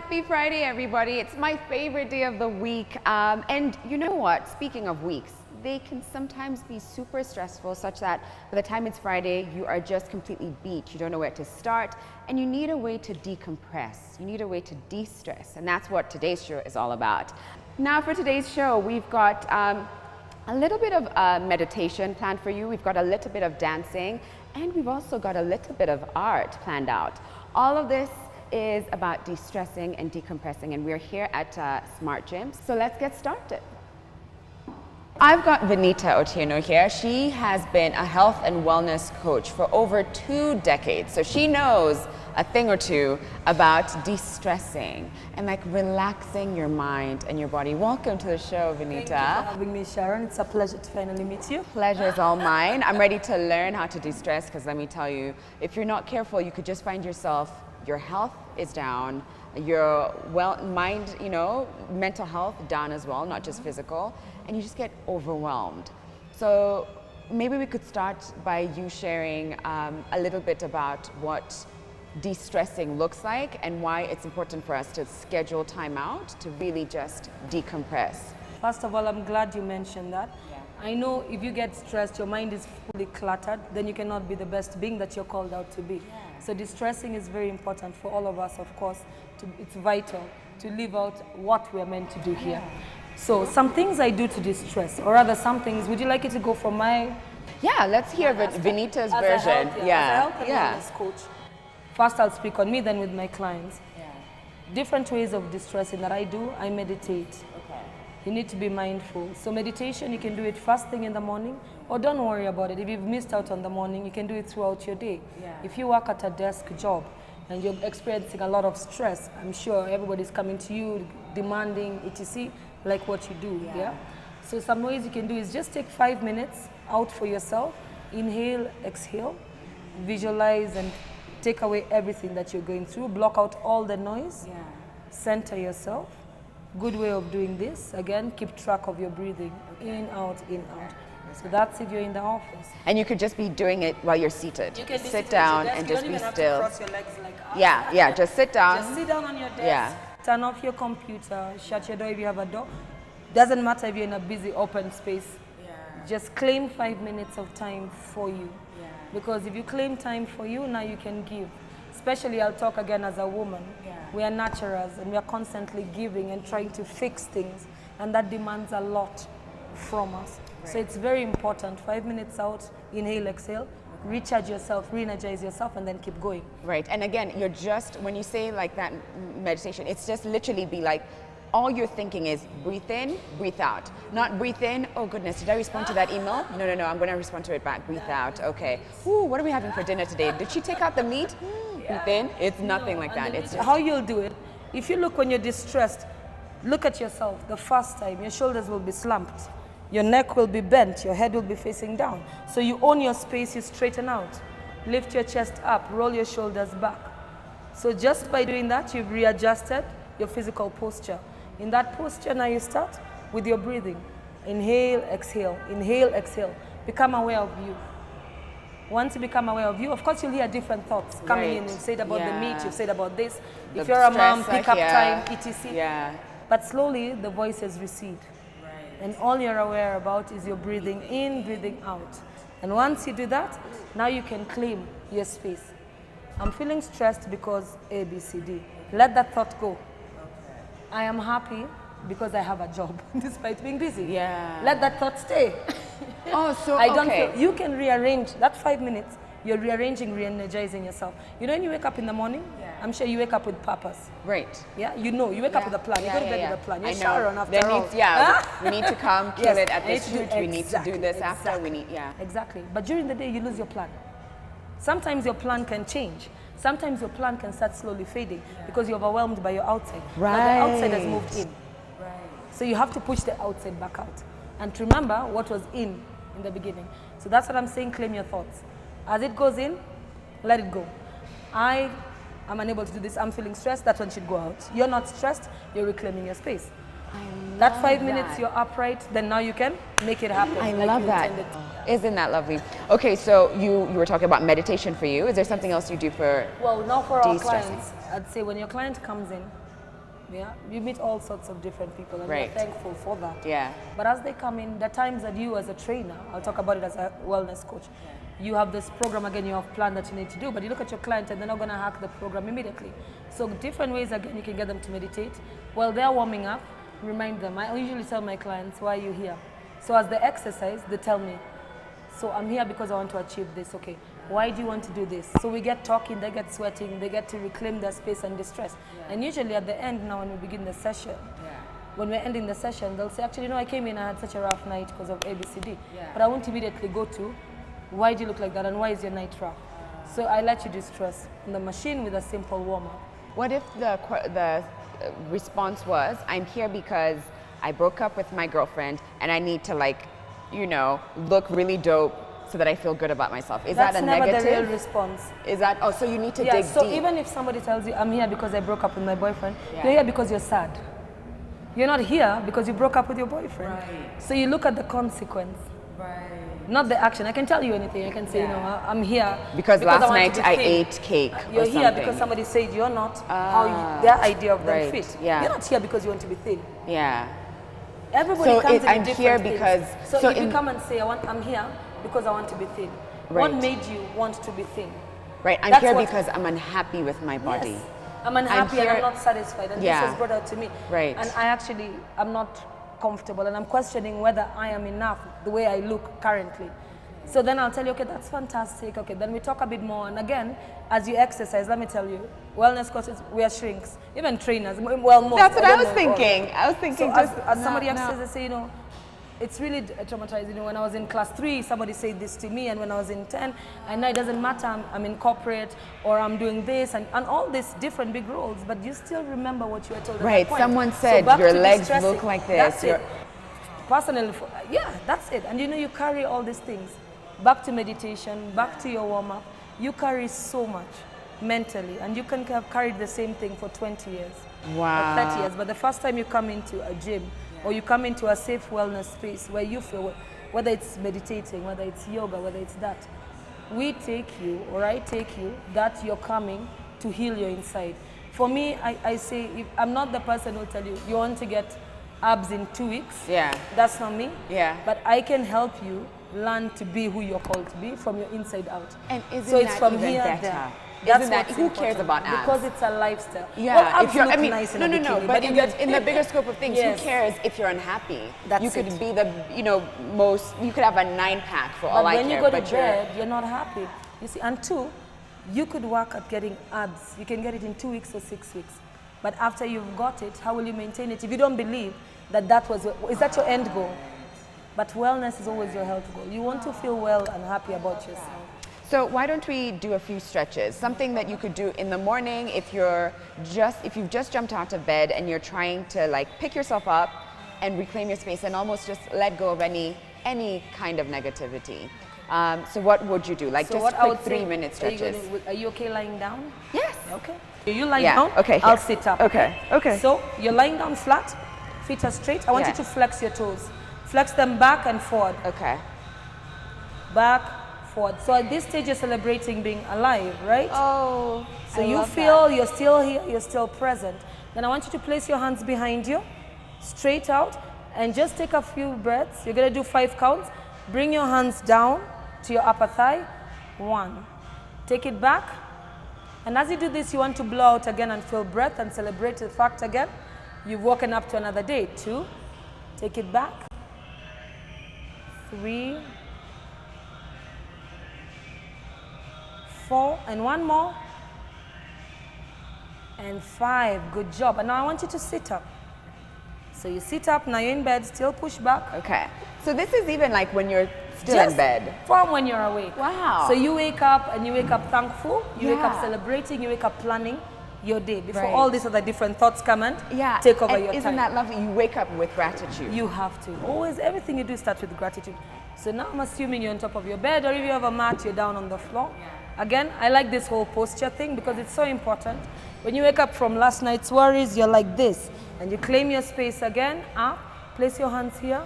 Happy Friday, everybody. It's my favorite day of the week. And you know what? Speaking of weeks, they can sometimes be super stressful, such that by the time it's Friday, you are just completely beat. You don't know where to start, and you need a way to decompress. You need a way to de-stress, and that's what today's show is all about. Now for today's show, we've got a little bit of meditation planned for you. We've got a little bit of dancing, and we've also got a little bit of art planned out. All of this is about de-stressing and decompressing, and we're here at Smart Gym. So let's get started. I've got Vinita Otieno here. She has been a health and wellness coach for over 2 decades. So she knows a thing or two about de-stressing and like relaxing your mind and your body. Welcome to the show, Vinita. Thank you for having me, Sharon. It's a pleasure to finally meet you. Pleasure is all mine. I'm ready to learn how to de-stress, because let me tell you, if you're not careful, you could just find yourself, your health is down, your mind, mental health down as well, not just physical, and you just get overwhelmed. So maybe we could start by you sharing a little bit about what de-stressing looks like and why it's important for us to schedule time out to really just decompress. First of all, I'm glad you mentioned that. I know if you get stressed, your mind is fully cluttered, then you cannot be the best being that you're called out to be. So distressing is very important for all of us, of course. It's vital to live out what we're meant to do here. So some things I do to distress, or rather some things, would you like it to go from my... Yeah, let's hear Vinita's version. As a health and wellness coach. First I'll speak on me, then with my clients. Different ways of distressing that I do, I meditate. You need to be mindful. So meditation, you can do it first thing in the morning, or don't worry about it. If you've missed out on the morning, you can do it throughout your day. If you work at a desk job and you're experiencing a lot of stress, I'm sure everybody's coming to you, demanding, etc., like what you do, So some ways you can do is just take 5 minutes out for yourself, inhale, exhale, visualize and take away everything that you're going through, block out all the noise, center yourself. Good way of doing this. Again, keep track of your breathing. In, out, in, out. So that's if you're in the office. And you could just be doing it while you're seated. You can sit down and just be still. Cross your legs like us. Yeah, just sit down. Just sit down on your desk. Turn off your computer. Shut your door if you have a door. Doesn't matter if you're in a busy open space. Just claim 5 minutes of time for you. Because if you claim time for you, now you can give. Especially, I'll talk again as a woman. We are naturals and we are constantly giving and trying to fix things, and that demands a lot from us. So it's very important. 5 minutes out, inhale, exhale, recharge yourself, re-energize yourself, and then keep going. Right, and again, you're just, when you say like that meditation, it's just literally be like, all you're thinking is breathe in, breathe out. Not breathe in, oh goodness, did I respond to that email? No, I'm going to respond to it back. Breathe out, okay. Ooh, what are we having for dinner today? Did she take out the meat? Breathe in. It's nothing like that. It's just... How you'll do it, if you look when you're distressed, look at yourself the first time. Your shoulders will be slumped. Your neck will be bent. Your head will be facing down. So you own your space, you straighten out. Lift your chest up, roll your shoulders back. So just by doing that, you've readjusted your physical posture. In that posture, now you start with your breathing. Inhale, exhale, inhale, exhale. Become aware of you. Once you become aware of you, of course you'll hear different thoughts coming in. You've said about the meat, you've said about this. If you're a mom, pick up time, etc. But slowly the voices recede. And all you're aware about is your breathing in, breathing out. And once you do that, now you can claim your space. I'm feeling stressed because A, B, C, D. Let that thought go. I am happy because I have a job, despite being busy. Let that thought stay. I don't feel, you can rearrange that 5 minutes. You're rearranging, re-energizing yourself. You know when you wake up in the morning, I'm sure you wake up with purpose. Right. You know, you wake up with a plan. You go to bed with a plan. You're Sharon after all. We need to come kill it at this shoot. We need to do this after. We need, Exactly. But during the day, you lose your plan. Sometimes your plan can change. Sometimes your plan can start slowly fading because you're overwhelmed by your outside. But the outside has moved in. So you have to push the outside back out. And remember what was in the beginning. So that's what I'm saying, claim your thoughts. As it goes in, let it go. I am unable to do this, I'm feeling stressed, that one should go out. You're not stressed, you're reclaiming your space. That 5 minutes you're upright, then now you can make it happen. I love that. Isn't that lovely? Okay, so you were talking about meditation for you. Is there something else you do for Well, now for our clients, I'd say when your client comes in, Yeah, you meet all sorts of different people, and Right. we're thankful for that. Yeah. But as they come in, the times that you as a trainer, I'll talk about it as a wellness coach, you have this program again, you have plan that you need to do, but you look at your client and they're not going to hack the program immediately. So different ways again you can get them to meditate. While they're warming up, remind them. I usually tell my clients, why are you here? So as they exercise, they tell me, so I'm here because I want to achieve this. Okay, why do you want to do this? So we get talking, they get sweating, they get to reclaim their space and distress. And usually at the end now when we begin the session, when we're ending the session, they'll say, actually, no, I came in, I had such a rough night because of ABCD. But I won't immediately go to, why do you look like that and why is your night rough? So I let you distress on the machine with a simple warm-up. What if the response was, I'm here because I broke up with my girlfriend and I need to, like, you know, look really dope so that I feel good about myself? Is that a negative? That's never the real response. Is that, oh, so you need to dig so deep. even if somebody tells you, I'm here because I broke up with my boyfriend, you're here because you're sad. You're not here because you broke up with your boyfriend. Right. So you look at the consequence. Right. Not the action. I can tell you anything. I can say, you know, I'm here because last I want night to be I thin. ate cake. You're or here something. because somebody said you're not how their idea of them right, fit. yeah. You're not here because you want to be thin. Yeah. Everybody So comes in I'm different here things. because So if you come and say, I'm here because I want to be thin. Right. What made you want to be thin? Right. I'm That's here what- because I'm unhappy with my body. Yes. I'm unhappy and here- I'm not satisfied, and Yeah. this was brought out to me. Right. And I'm not comfortable, and I'm questioning whether I am enough the way I look currently. So then I'll tell you, okay, that's fantastic. Okay, then we talk a bit more. And again, as you exercise, let me tell you, wellness coaches, we are shrinks, even trainers. Well, most. That's what I don't was know all. thinking. I was thinking So just as somebody no. exercises, they say, you know, it's really traumatizing. You know, when I was in class 3, somebody said this to me, and when I was in 10, and now it doesn't matter, I'm in corporate, or I'm doing this, and all these different big roles, but you still remember what you were told at Right, that point. someone So said back your to legs distressing. look like this. That's it. Personally, yeah, that's it. And you know, you carry all these things. Back to meditation, back to your warm-up. You carry so much mentally, and you can have carried the same thing for 20 years, Wow. or 30 years. But the first time you come into a gym, or you come into a safe wellness space where you feel, whether it's meditating, whether it's yoga, whether it's that, we take you, or I take you, that you're coming to heal your inside. For me, I say, if I'm not the person who will tell you, you want to get abs in 2 weeks. Yeah. That's not me. Yeah. But I can help you learn to be who you're called to be from your inside out. And isn't so it's that from even here better? there. Isn't that, what's who cares important. about abs? Because it's a lifestyle. Yeah, Well, abs if you're, look I mean, nice in no, a no, no, bikini, but you in the bigger scope of things, Yes. who cares if you're unhappy? That's you could it. be the, you know, you could have a 9-pack for all But I when care. you go to but you're, bed, you're not happy. You see, and 2, you could work at getting abs. You can get it in 2 weeks or 6 weeks. But after you've got it, how will you maintain it? If you don't believe that was, is that your end goal? But wellness is always your health goal. You want to feel well and happy about yourself. So why don't we do a few stretches? Something that you could do in the morning if you've just jumped out of bed and you're trying to like pick yourself up and reclaim your space and almost just let go of any kind of negativity. So what would you do? Like So just what I quick would say, 3-minute stretches. Are you okay lying down? Yes. Okay. You lie Yeah, down, okay, I'll here. sit up. Okay, okay. So you're lying down flat, feet are straight. I want Yeah. you to flex your toes. Flex them back and forward. Okay. Back, forward. So at this stage you're celebrating being alive, right? Oh, So you feel you're still here, you're still present. Then I want you to place your hands behind you, straight out, and just take a few breaths. You're gonna do 5 counts. Bring your hands down to your upper thigh. 1. Take it back. And as you do this, you want to blow out again and feel breath and celebrate the fact again. You've woken up to another day. 2. Take it back. 3. 4. And 1 more. And 5. Good job. And now I want you to sit up. So you sit up, now you're in bed, still push back. Okay. So this is even like when you're still Just in bed. from when you're awake. Wow. So you wake up and you wake up thankful, you wake up Yeah. celebrating, you wake up planning your day before Right. all these other different thoughts come and Yeah. take over and your isn't time. that lovely? You wake up with gratitude. You have to. Always, everything you do starts with gratitude. So now I'm assuming you're on top of your bed, or if you have a mat, you're down on the floor. Again, I like this whole posture thing because it's so important. When you wake up from last night's worries, you're like this. And you claim your space again, up, place your hands here,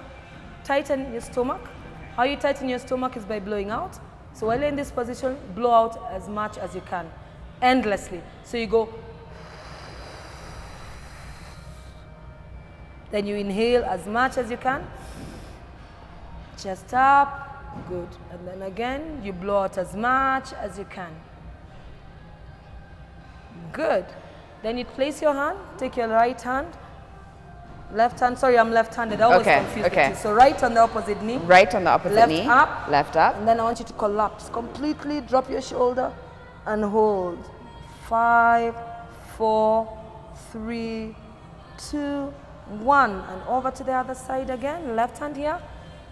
tighten your stomach. How you tighten your stomach is by blowing out. So while you're in this position, blow out as much as you can, endlessly. So you go, Then you inhale as much as you can. Chest up, good. And then again, you blow out as much as you can. Good. Then you place your hand, take your right hand, left hand, sorry, I'm left-handed, I always confuse the two. So right on the opposite knee. Right on the opposite knee. Up. Left up. And then I want you to collapse completely, drop your shoulder and hold. 5, 4, 3, 2, 1. And over to the other side again, left hand here.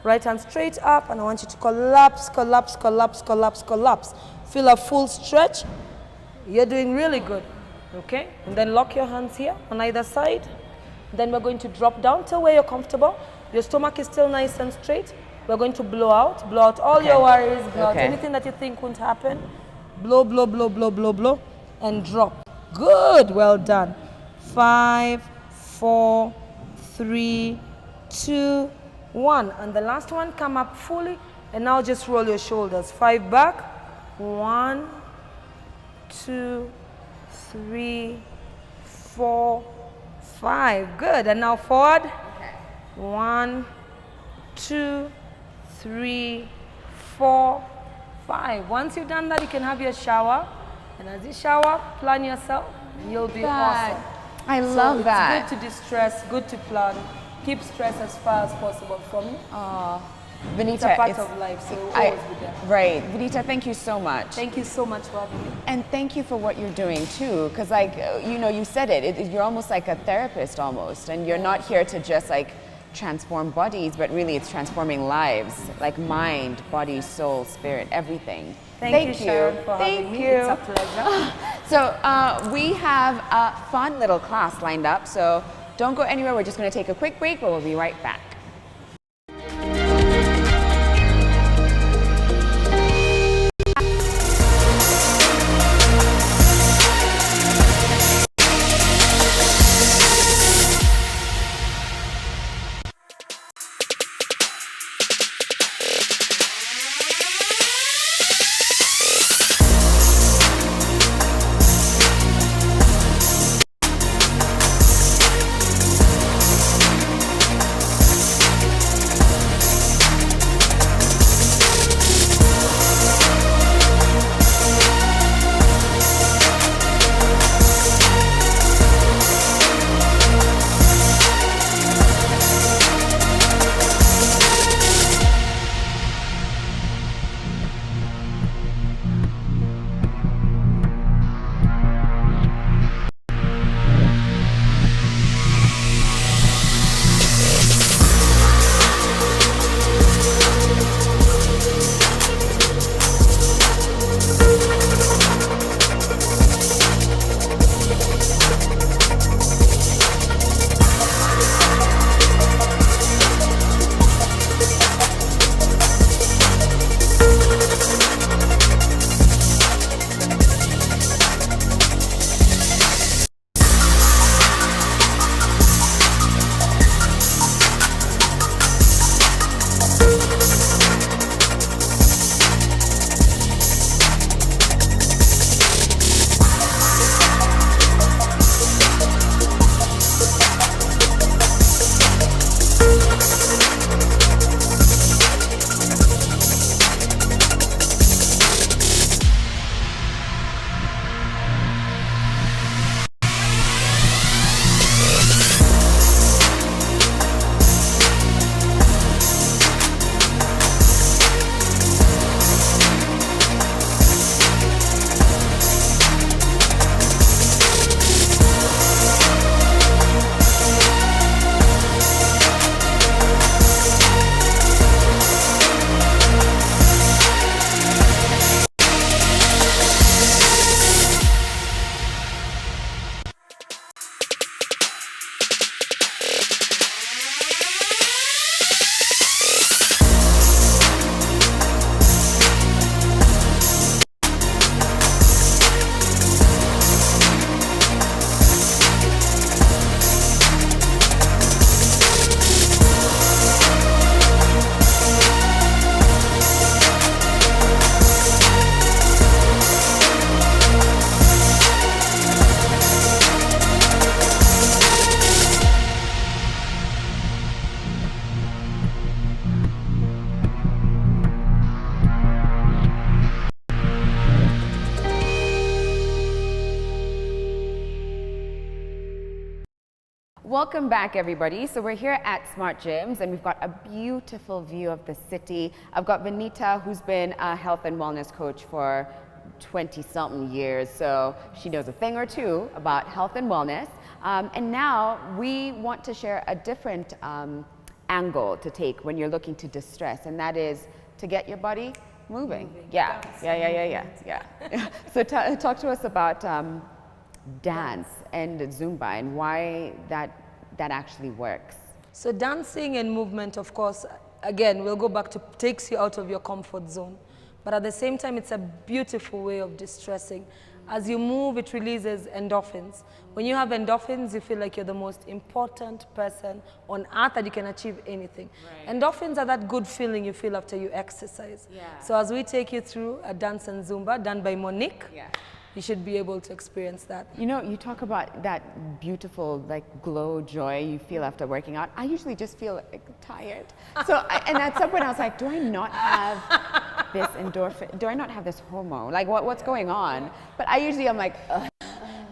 Right hand straight up, and I want you to collapse, collapse, collapse, collapse, collapse. Feel a full stretch. You're doing really good. Okay? And then lock your hands here on either side. Then we're going to drop down to where you're comfortable. Your stomach is still nice and straight. We're going to blow out all your worries, blow out anything that you think won't happen. Blow, blow, blow, blow, blow, blow, and drop. Good, well done. 5, 4, 3, 2, 1. And the last one, come up fully, and now just roll your shoulders. 5 back. 1, 2, 3, 4, 5. Good. And now forward. 1, 2, 3, 4, 5. Once you've done that, you can have your shower. And as you shower, plan yourself, and you'll be awesome. I love that. It's good to distress, good to plan. Keep stress as far as possible from you. Venita, it's a part of life, so we'll always be there. Right. Venita, thank you so much. Thank you so much for having me. And thank you for what you're doing too, because like, you know, you said you're almost like a therapist almost, and you're not here to just like transform bodies, but really it's transforming lives, like mind, body, soul, spirit, everything. Thank you, Sharon, for having me. It's a pleasure. So we have a fun little class lined up, so don't go anywhere. We're just going to take a quick break, but we'll be right back. Welcome back, everybody. So we're here at Smart Gyms, and we've got a beautiful view of the city. I've got Vanita, who's been a health and wellness coach for 20-something years, so she knows a thing or two about health and wellness. And now we want to share a different angle to take when you're looking to distress, and that is to get your body moving. Yeah. So talk to us about dance and Zumba and why that actually works. So dancing and movement, of course, again, we'll go back to takes you out of your comfort zone. But at the same time, it's a beautiful way of distressing. As you move, it releases endorphins. When you have endorphins, you feel like you're the most important person on earth, that you can achieve anything. Right. Endorphins are that good feeling you feel after you exercise. Yeah. So as we take you through a dance and Zumba done by Monique, you should be able to experience that. You know, you talk about that beautiful glow, joy you feel after working out. I usually just feel tired. So, and at some point I was like, do I not have this endorphin? Do I not have this hormone? Like what's going on? But I usually am like, ugh.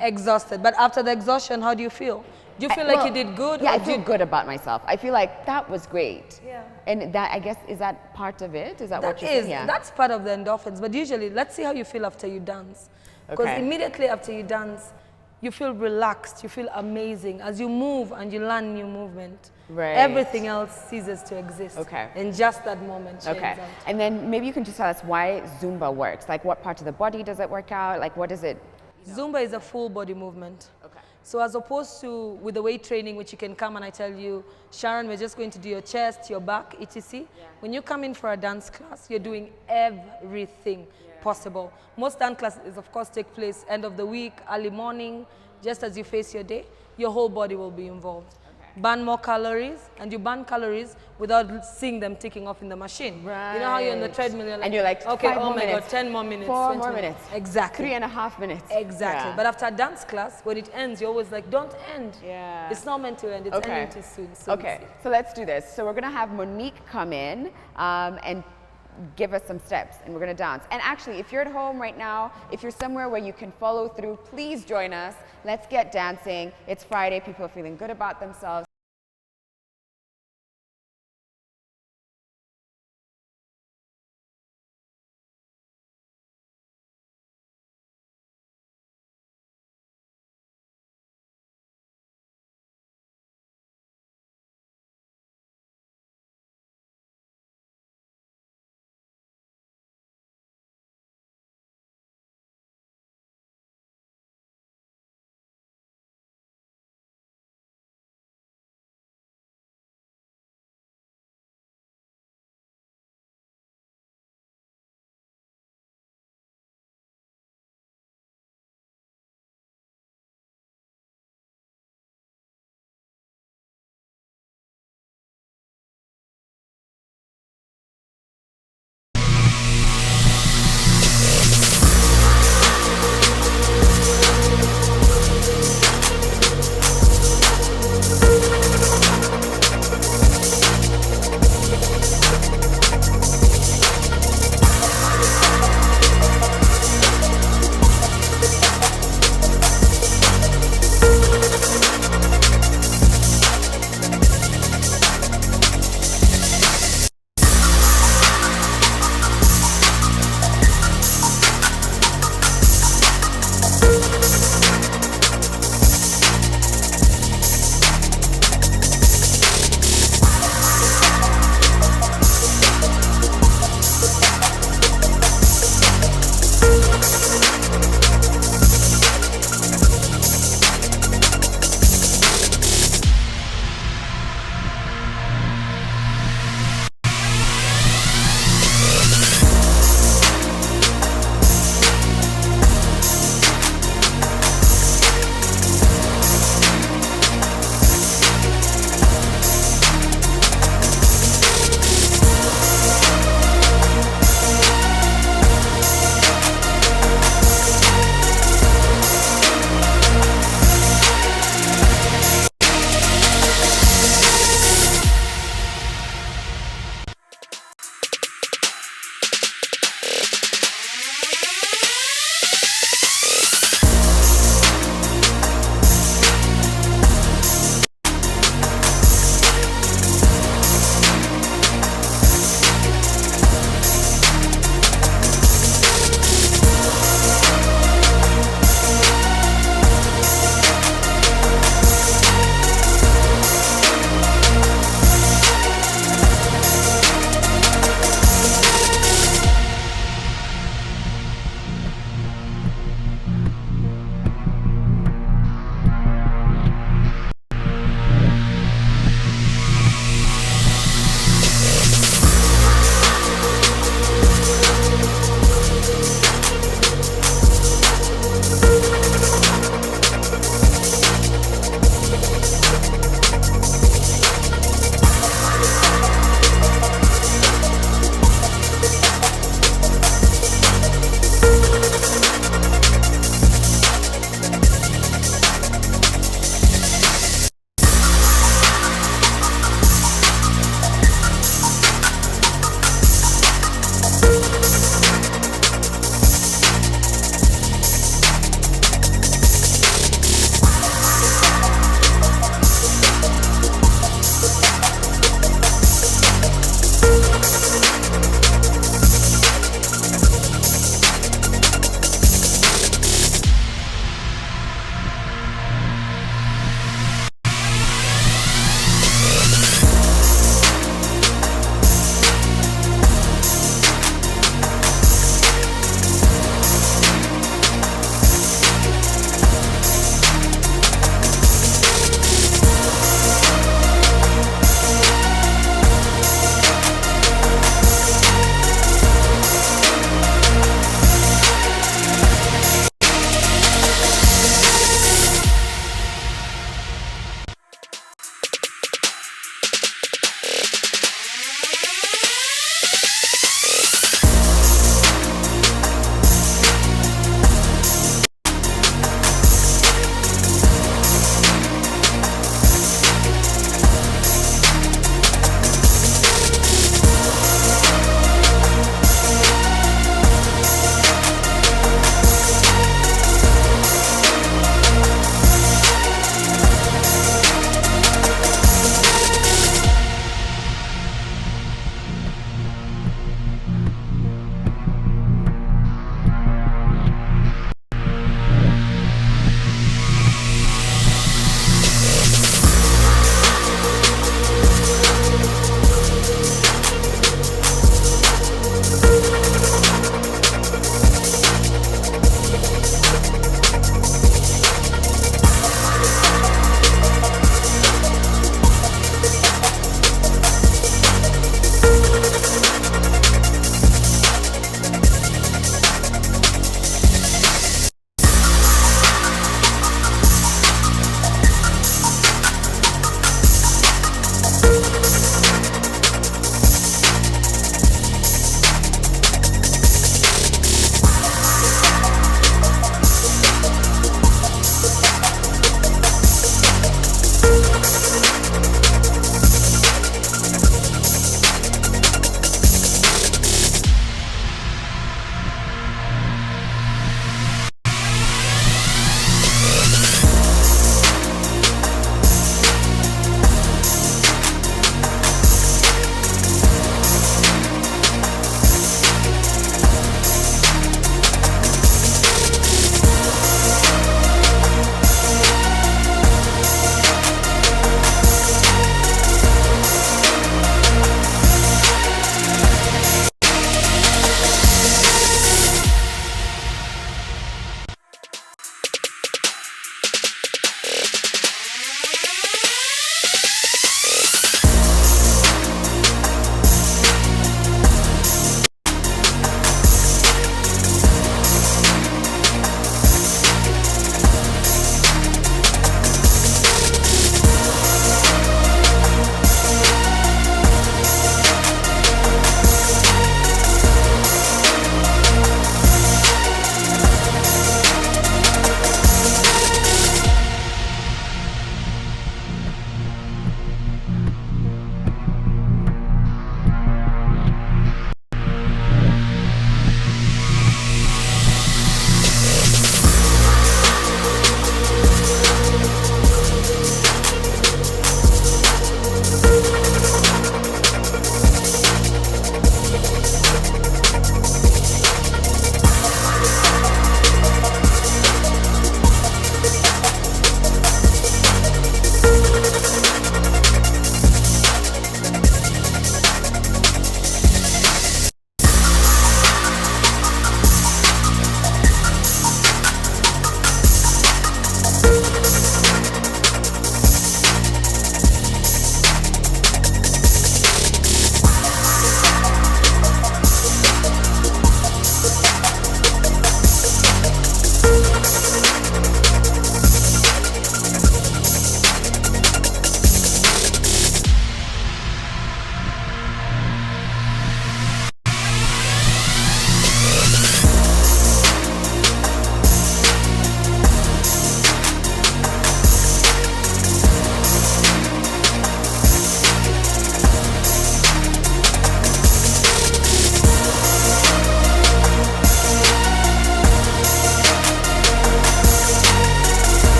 Exhausted. But after the exhaustion, how do you feel? Do you feel like you did good? Yeah, I feel good about myself. I feel like that was great. Yeah. And that, I guess, is that part of it? Is that what you're saying? Yeah. That's part of the endorphins. But usually, let's see how you feel after you dance. Because immediately after you dance, you feel relaxed, you feel amazing. As you move and you learn new movement, everything else ceases to exist. In just that moment. And then maybe you can just tell us why Zumba works. Like what part of the body does it work out? Like what is it? Zumba is a full body movement. So as opposed to with the weight training, which you can come and I tell you, Sharon, we're just going to do your chest, your back, etc. When you come in for a dance class, you're doing everything possible. Most dance classes, of course, take place end of the week, early morning, just as you face your day. Your whole body will be involved. Burn more calories, and you burn calories without seeing them ticking off in the machine. You know how you're on the treadmill, you're like, and you're like, okay, oh my God, 10 more minutes, 4 more minutes. Exactly. 3.5 minutes. Exactly. But after a dance class, when it ends, you're always like, don't end. It's not meant to end, it's ending too soon. So let's do this. So we're gonna have Monique come in and give us some steps, and we're gonna dance. And actually, if you're at home right now, if you're somewhere where you can follow through, please join us. Let's get dancing. It's Friday, people are feeling good about themselves.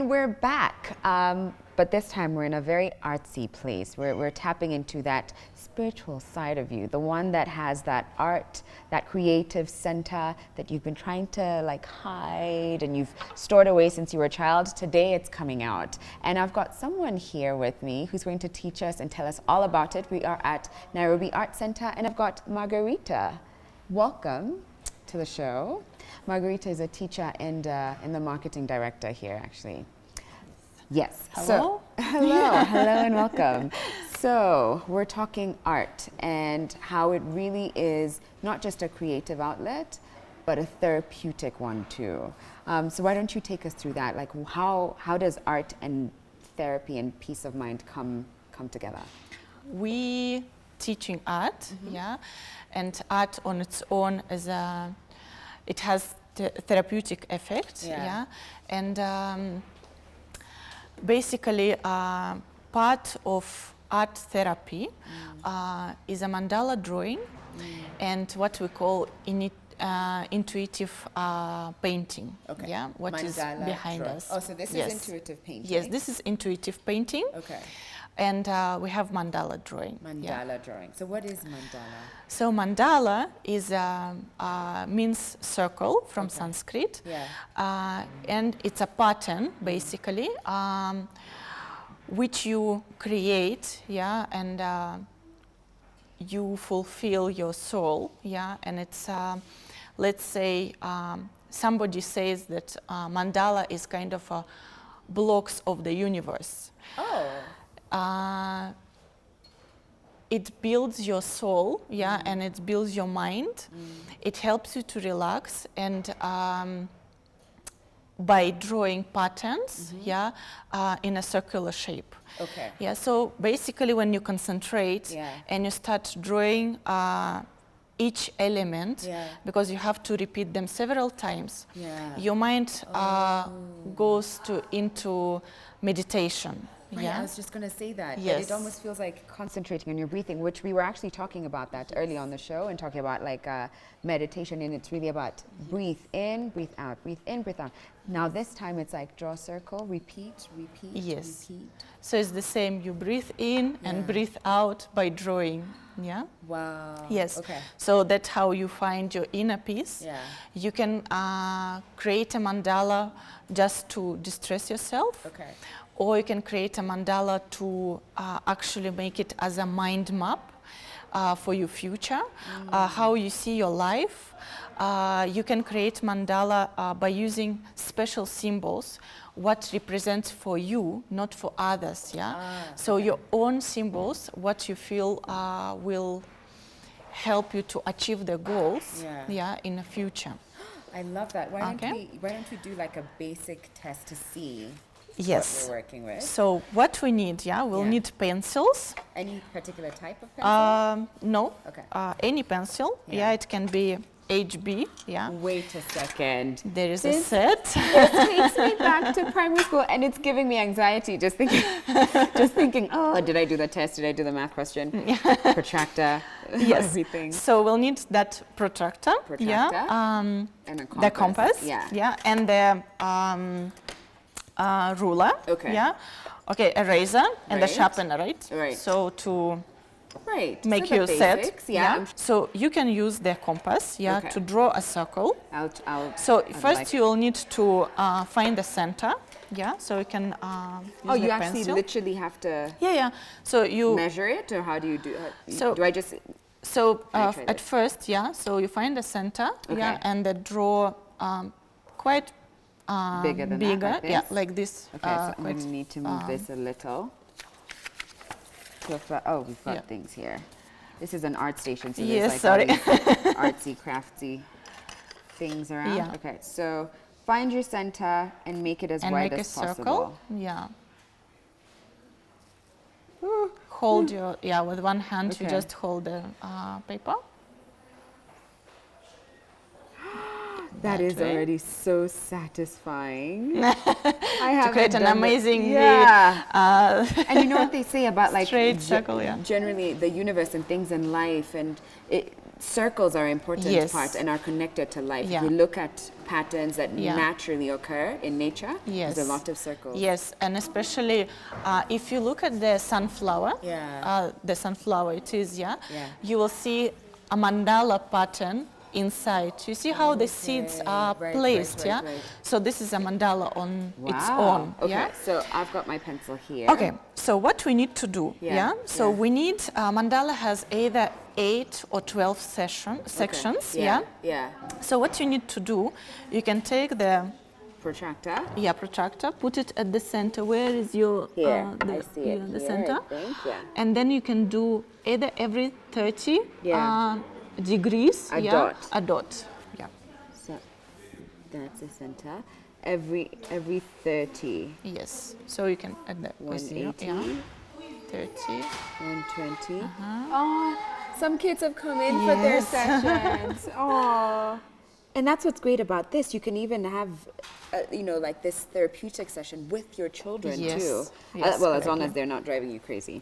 And we're back, but this time we're in a very artsy place. We're tapping into that spiritual side of you, the one that has that art, that creative center that you've been trying to like hide and you've stored away since you were a child. Today it's coming out. And I've got someone here with me who's going to teach us and tell us all about it. We are at Nairobi Art Center, and I've got Margarita. Welcome to the show. Margarita is a teacher and the marketing director here, actually. Yes. Hello. So, hello and welcome. So we're talking art and how it really is not just a creative outlet, but a therapeutic one too. So why don't you take us through that? Like how does art and therapy and peace of mind come together? We teaching art, and art on its own is it has therapeutic effect, and basically part of art therapy is a mandala drawing and what we call intuitive painting. Okay. Yeah, what mandala is behind drawing. us. Oh, so this is intuitive painting. Yes, this is intuitive painting. Okay. And we have mandala drawing. Mandala drawing. So what is mandala? So mandala is means circle from Sanskrit, and it's a pattern basically, which you create, and you fulfill your soul, and it's let's say somebody says that mandala is kind of a blocks of the universe. Oh. It builds your soul, and it builds your mind. It helps you to relax, and by drawing patterns, in a circular shape. Okay. Yeah. So basically, when you concentrate and you start drawing each element, because you have to repeat them several times, your mind goes into meditation. Right, I was just going to say that. Yes. It almost feels like concentrating on your breathing, which we were actually talking about that early on the show and talking about like meditation, and it's really about breathe in, breathe out, breathe in, breathe out. Now this time it's like draw a circle, repeat, repeat, repeat. So it's the same, you breathe in and breathe out by drawing. Yeah. Wow. Yes. Okay. So that's how you find your inner peace. Yeah. You can create a mandala just to distress yourself. Okay. Or you can create a mandala to actually make it as a mind map for your future, how you see your life. You can create mandala by using special symbols, what represents for you, not for others. So your own symbols, what you feel will help you to achieve the goals in the future. I love that. Why don't we do like a basic test to see Yes. what we're working with? So what we need, we'll need pencils. Any particular type of pencil? No. Okay. Any pencil. It can be HB. Wait a second. There is a set. It takes me back to primary school, and it's giving me anxiety just thinking, oh, did I do the test? Did I do the math question? Protractor. Yes. Everything. So we'll need that protractor. And a compass. The compass. And the ruler. Okay. Okay, eraser and the sharpener, right? Right. So to make so your basics, set. So you can use the compass, to draw a circle. So first you will need to find the center. So you can use you the actually pencil. literally have to So you measure it, or how do you do it? So do I just... So at first, so you find the center, and then draw quite bigger than that, like this? like this. Okay, so I'm going to need to move this a little. So we've got things here. This is an art station, so there's like all these artsy, craftsy things around. Yeah. Okay, so find your center and make it as wide as possible. Circle. Yeah. Hold your, with one hand you just hold the paper. That is already so satisfying. I have to create an amazing, and you know what they say about like straight circle, generally the universe and things in life, and circles are important Yes. part and are connected to life. Yeah. If you look at patterns that Yeah. naturally occur in nature, Yes. there's a lot of circles. Yes, and especially if you look at the sunflower, the sunflower it is, Yeah. you will see a mandala pattern inside. You see how the seeds are Right, placed, right, yeah? right. So this is a mandala on its Wow. own, Okay, yeah? so I've got my pencil here. Okay, so what we need to do, Yeah, So yeah. we need, mandala has either 8 or 12 sections, yeah? Yeah. So what you need to do, you can take the Protractor. protractor, put it at the center. Where is your Here, the, I see it the here, center? I think, yeah. And then you can do either every 30 Yeah. degrees, A dot. a dot, yeah. So that's the center. Every 30, Yes. So you can add that. 180. Yeah. 30. 120. Oh, some kids have come in for their sessions. Oh. And that's what's great about this. You can even have, like this therapeutic session with your children Yes. too. Yes, Well, as long correctly. as they're not driving you crazy.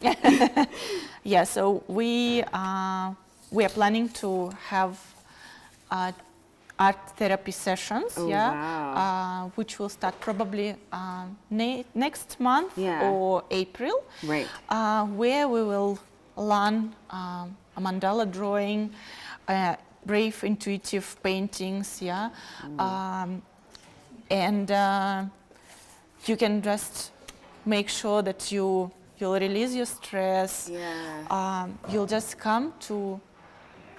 Yeah. So we are planning to have art therapy sessions. Oh, yeah. wow. Which will start probably next month Yeah. or April. Right. Where we will learn a mandala drawing, brave intuitive paintings, yeah. And you can just make sure that you'll release your stress. Yeah. You'll just come to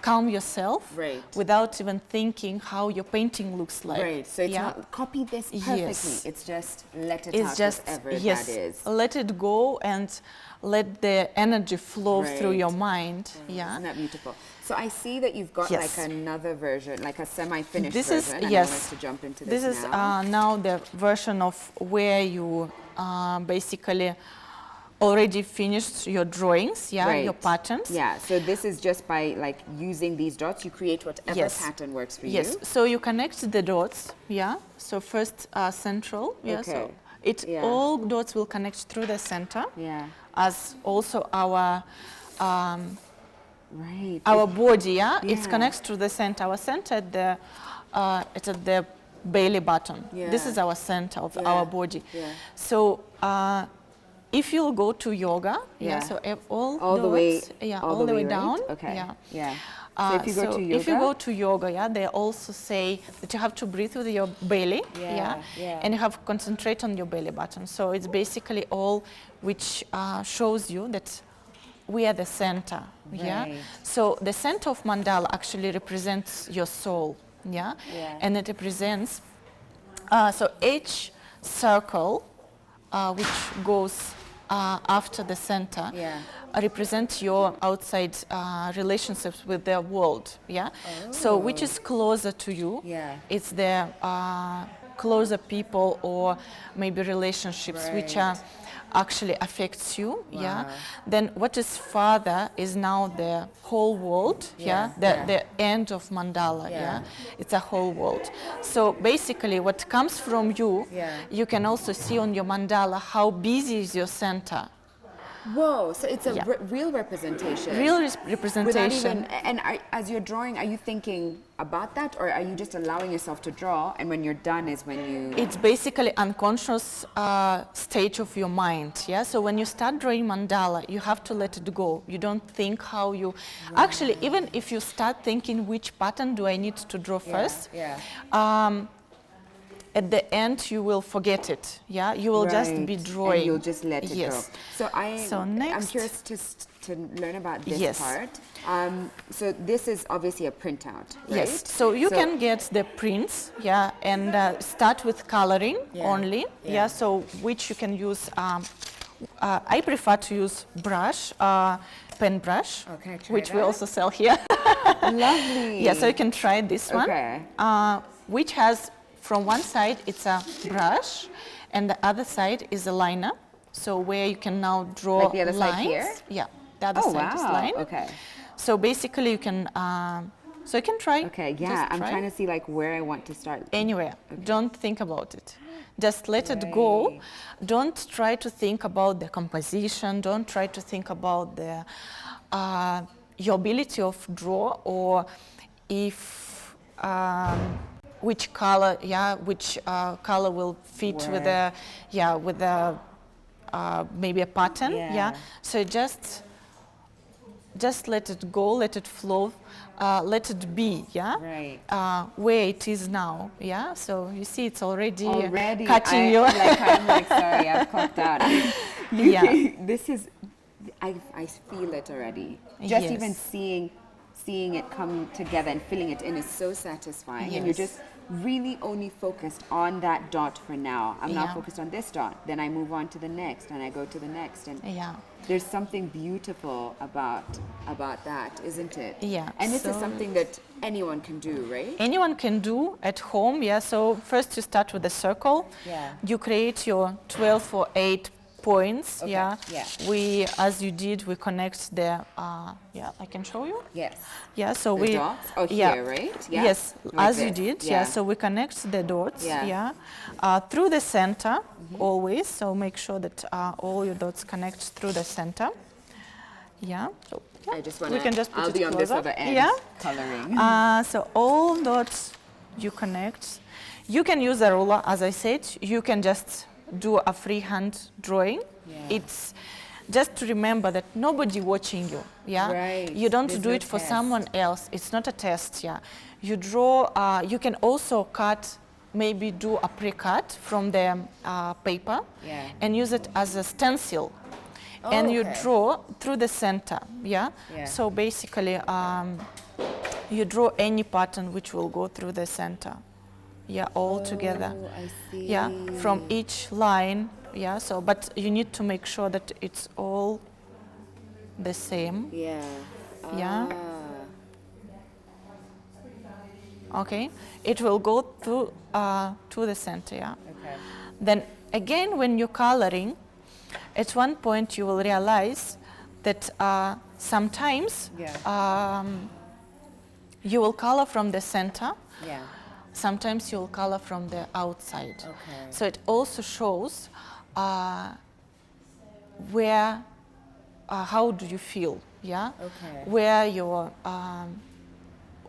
calm yourself Right. without even thinking how your painting looks like. Right. So it's yeah. not copy this perfectly. Yes. It's just let it It's out, just whatever yes, that is. let it go and let the energy flow through Right. your mind. Yeah. Isn't that beautiful? So I see that you've got Yes. like another version, like a semi-finished This is version. And yes. I want us to jump into This this is now. now the version of where you basically already finished your drawings, yeah, your Right. patterns. Yeah, so this is just by like using these dots, you create whatever Yes. pattern works for Yes. you. So you connect the dots, yeah. So first central, yeah. So Okay. Yeah. all dots will connect through the center, Yeah, as also our right. our body, yeah, it Yeah. connects to the center. Our center it's at the belly button. This Yeah. is our center of Yeah. our body. Yeah. So if you'll go to yoga, Yeah. so all All the dots, way, yeah, all all the way right? down, Okay. yeah. Yeah. So if you go to yoga, if you go to yoga, yeah, they also say that you have to breathe with your belly, Yeah, yeah. and you have to concentrate on your belly button. So it's basically all which shows you that we are the center, yeah. Right. So the center of mandala actually represents your soul, yeah, Yeah. and it represents. So each circle, which goes after the center, Yeah. represents your outside relationships with the world, yeah. So which is closer to you? Yeah. It's the closer people or maybe relationships which Right. actually affects you, yeah. Wow. Then what is farther is now the whole world, Yeah, the end of mandala, Yeah. yeah. It's a whole world. So basically what comes from you, Yeah. you can also see on your mandala how busy is your center. Whoa, so it's a Yeah. real representation. Real Without representation. even, and as you're drawing, are you thinking about that, or are you just allowing yourself to draw, and when you're done is when you... It's basically unconscious stage of your mind, yeah. So when you start drawing mandala, you have to let it go. You don't think how you. Actually, even if you start thinking which pattern do I need to draw first, Yeah. at the end you will forget it. Yeah, you will just be Right, drawing. and you'll just let it Yes. go. So I'm next- curious to learn about this Yes. part. So this is obviously a printout, right? Yes, so you can get the prints, yeah, and start with coloring Yeah, only, yeah. yeah. So which you can use. I prefer to use brush, pen brush, Oh, can I try which we that? also sell here. Lovely. Yeah, so you can try this one, Okay. which has from one side it's a brush, and the other side is a liner. So where you can now draw Like the other side lines. here? Yeah, the other Oh, side is wow. line. Okay. So basically you can. So you can try. Okay, yeah, just I'm try. trying to see like where I want to start. Anywhere. Don't think about it. Just let it go. Right. Don't try to think about the composition. Don't try to think about the your ability of draw, or if which color, which color will fit with the, with the maybe a pattern, So just let it go, let it flow, let it be, where it is now, So you see, it's already catching you. I'm sorry, I've clocked out. This is, I feel it already. Just even seeing it come together and filling it in is so satisfying. And you're just really only focused on that dot for now. I'm now focused on this dot. Then I move on to the next, and I go to the next. And there's something beautiful about that, isn't it? Yeah. And this is something that anyone can do, right? Anyone can do at home, So first you start with a circle. You create your 12 or 8 points, We, as you did, we connect the, I can show you? Yes. So the dots? Oh, here, right? Yes, like as you did, So we connect the dots, through the center, always, so make sure that all your dots connect through the center, So, I just want we can just put I'll it be on this closer. other end, coloring. So all dots you connect. You can use a ruler, as I said. You can just do a freehand drawing. It's just to remember that nobody watching you. Right. You don't There's do no it for test. someone else. It's not a test. You draw. You can also cut. Maybe do a pre-cut from the paper and use it as a stencil. And you draw through the center. So basically, you draw any pattern which will go through the center. All together. I see. From each line. So but you need to make sure that it's all the same. Okay. It will go through to the center. Then again, when you're coloring, at one point you will realize that sometimes you will color from the center. Sometimes you'll color from the outside. So it also shows where, how do you feel, where your,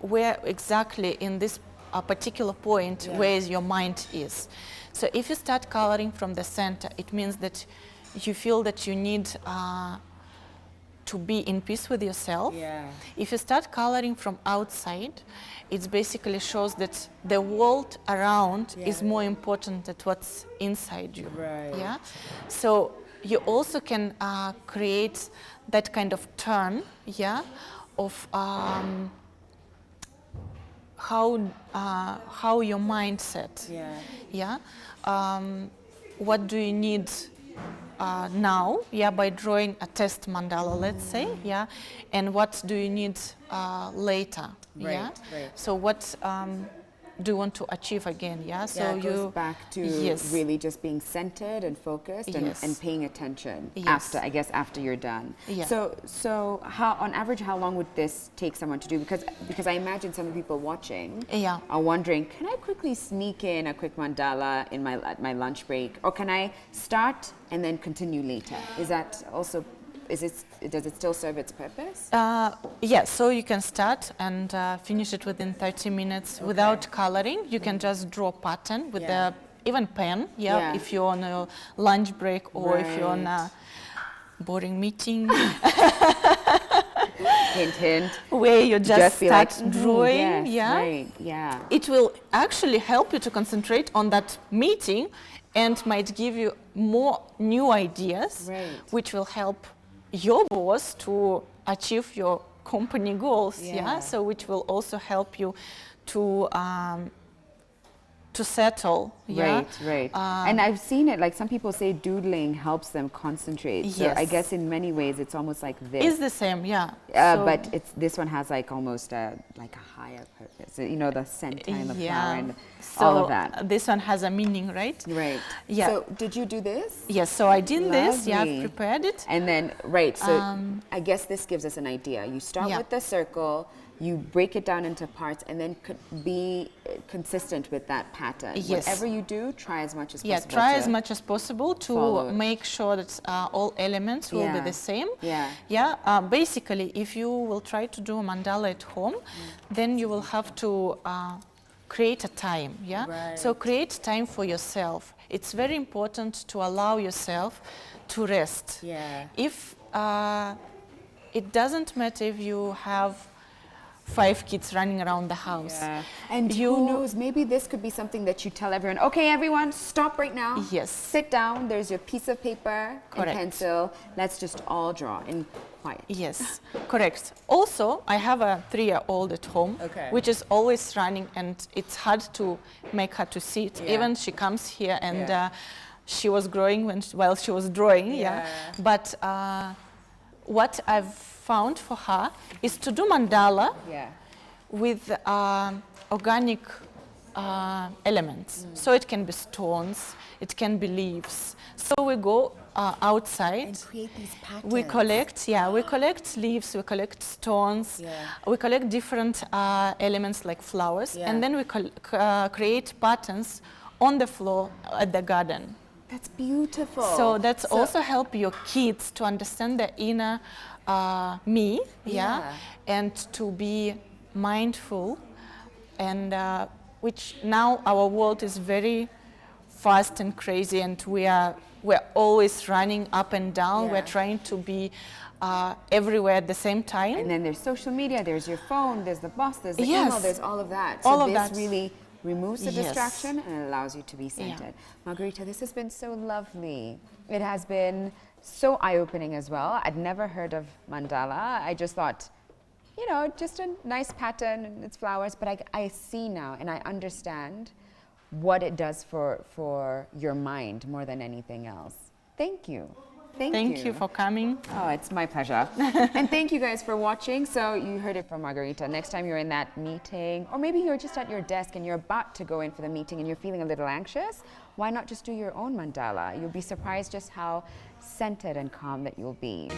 where exactly in this particular point, where is your mind is. So if you start coloring from the center, it means that you feel that you need to be in peace with yourself. If you start coloring from outside, it basically shows that the world around is more important than what's inside you. So you also can create that kind of turn, of how your mindset, what do you need now, by drawing a test mandala, let's say, and what do you need later, So what do you want to achieve again, So it goes back to really just being centered and focused and paying attention after you're done. So how, on average, how long would this take someone to do? Because I imagine some of the people watching are wondering, can I quickly sneak in a quick mandala in at my lunch break, or can I start and then continue later? Is that also, does it still serve its purpose? So you can start and finish it within 30 minutes without coloring. You can just draw a pattern with the even pen, if you're on a lunch break or if you're on a boring meeting. Hint, hint. Where you just start drawing. It will actually help you to concentrate on that meeting and might give you more new ideas, which will help your boss to achieve your company goals, so which will also help you to settle, and I've seen it, like some people say doodling helps them concentrate, so I guess in many ways it's almost like this. It's the same, but this one has like almost like a higher purpose, the scent time of flower and all of that. This one has a meaning, right? So did you do this? Yes, so I did this, I've prepared it. And then, so I guess this gives us an idea. You start with the circle, you break it down into parts, and then be consistent with that pattern. Whatever you you do, try as much as Yeah, possible. try to as much as possible to follow it. make sure that all elements will be Yeah. the same. Yeah. Yeah. Basically, if you will try to do a mandala at home, then you will have to create a time. Yeah. Right. So create time for yourself. It's very important to allow yourself to rest. Yeah. If it doesn't matter if you have 5 kids running around the house. Yeah. And who knows, maybe this could be something that you tell everyone, okay, everyone, stop right now. Yes. Sit down, there's your piece of paper Correct. and pencil. Let's just all draw in quiet. Yes, correct. Also, I have a 3-year-old at home, Okay. which is always running, and it's hard to make her to sit. Yeah. Even she comes here, and Yeah. she was growing while she was drawing. Yeah. But what I've found for her is to do mandala Yeah. with organic elements. So it can be stones, it can be leaves. So we go outside. And create these patterns. We collect leaves, we collect stones, Yeah. we collect different elements like flowers, Yeah. and then we create patterns on the floor at the garden. That's beautiful. So that's also help your kids to understand the inner me, Yeah. and to be mindful, and which now our world is very fast and crazy, and we're always running up and down. Yeah. We're trying to be everywhere at the same time. And then there's social media, there's your phone, there's the bus, there's the Yes. email, there's all of that. All so of this that. really removes the Yes. distraction and allows you to be centered. Margarita, this has been so lovely. It has been so eye-opening as well. I'd never heard of mandala. I just thought, you know, just a nice pattern and it's flowers, but I see now and I understand what it does for your mind more than anything else. Thank you. Thank you for coming. Oh, it's my pleasure. And thank you guys for watching. So you heard it from Margarita. Next time you're in that meeting, or maybe you're just at your desk and you're about to go in for the meeting and you're feeling a little anxious, why not just do your own mandala? You'll be surprised just how centered and calm that you'll be.